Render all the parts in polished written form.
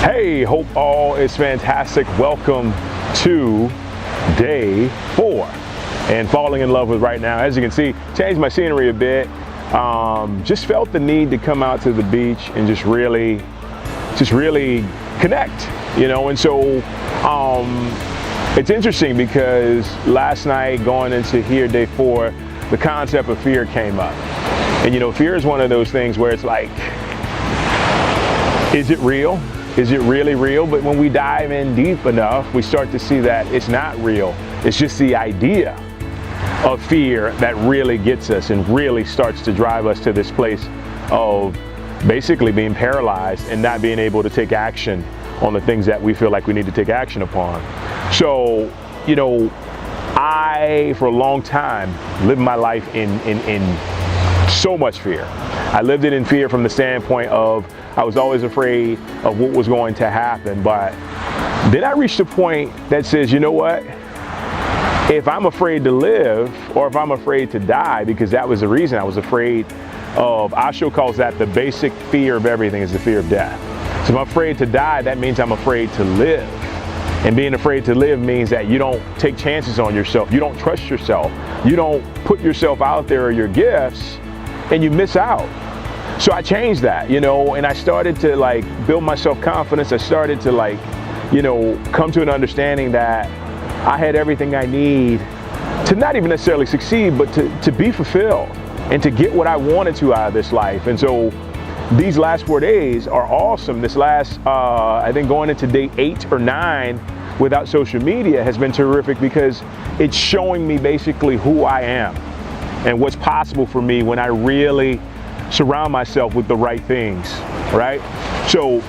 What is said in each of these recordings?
Hey, hope all is fantastic. Welcome to day 4 and falling in love with right now. As you can see, changed my scenery a bit. Just felt the need to come out to the beach and just really connect, and so it's interesting because last night going into here, day 4, the concept of fear came up. And fear is one of those things where it's like, is it real? Is it really real? But when we dive in deep enough, we start to see that it's not real. It's just the idea of fear that really gets us and really starts to drive us to this place of basically being paralyzed and not being able to take action on the things that we feel like we need to take action upon. So, I, for a long time, lived my life in so much fear. I lived it in fear from the standpoint of I was always afraid of what was going to happen. But then I reached a point that says, you know what? If I'm afraid to live, or if I'm afraid to die, because that was the reason I was afraid of, Osho calls that the basic fear of everything is the fear of death. So if I'm afraid to die, that means I'm afraid to live. And being afraid to live means that you don't take chances on yourself. You don't trust yourself. You don't put yourself out there or your gifts, and you miss out. So I changed that, and I started to build my self-confidence. I started to come to an understanding that I had everything I need to not even necessarily succeed, but to be fulfilled and to get what I wanted to out of this life. And so these last 4 days are awesome. This last, I think going into day 8 or 9 without social media has been terrific because it's showing me basically who I am and what's possible for me when I really surround myself with the right things, right? So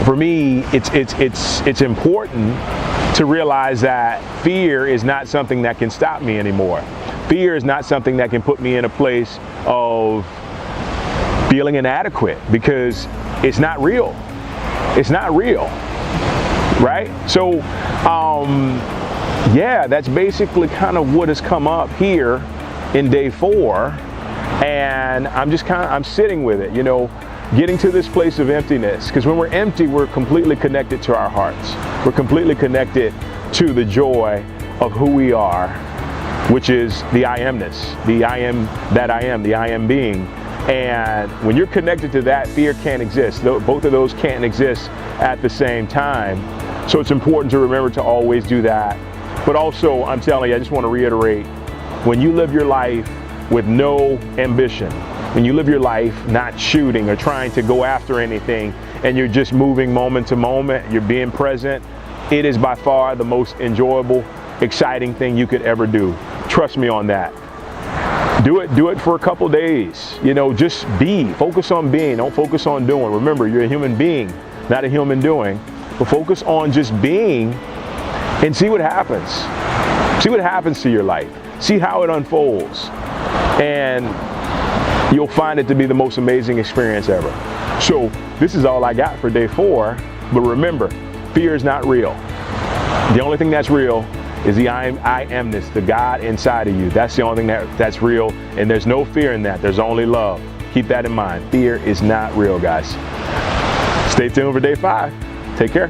for me, it's important to realize that fear is not something that can stop me anymore. Fear is not something that can put me in a place of feeling inadequate because it's not real. It's not real, right? So, yeah, that's basically kind of what has come up here in day 4. And I'm sitting with it, getting to this place of emptiness. Because when we're empty, we're completely connected to our hearts. We're completely connected to the joy of who we are, which is the I amness, the I am that I am, the I am being. And when you're connected to that, fear can't exist. Both of those can't exist at the same time. So it's important to remember to always do that. But also, I'm telling you, I just want to reiterate, when you live your life with no ambition, when you live your life not shooting or trying to go after anything, and you're just moving moment to moment, you're being present, it is by far the most enjoyable, exciting thing you could ever do. Trust me on that. Do it for a couple days. Just focus on being, don't focus on doing. Remember, you're a human being, not a human doing, but focus on just being and see what happens. See what happens to your life. See how it unfolds. And you'll find it to be the most amazing experience ever. So this is all I got for day 4. But remember, fear is not real. The only thing that's real is the I amness, the God inside of you. That's the only thing that's real. And there's no fear in that. There's only love. Keep that in mind. Fear is not real, guys. Stay tuned for day 5. Take care.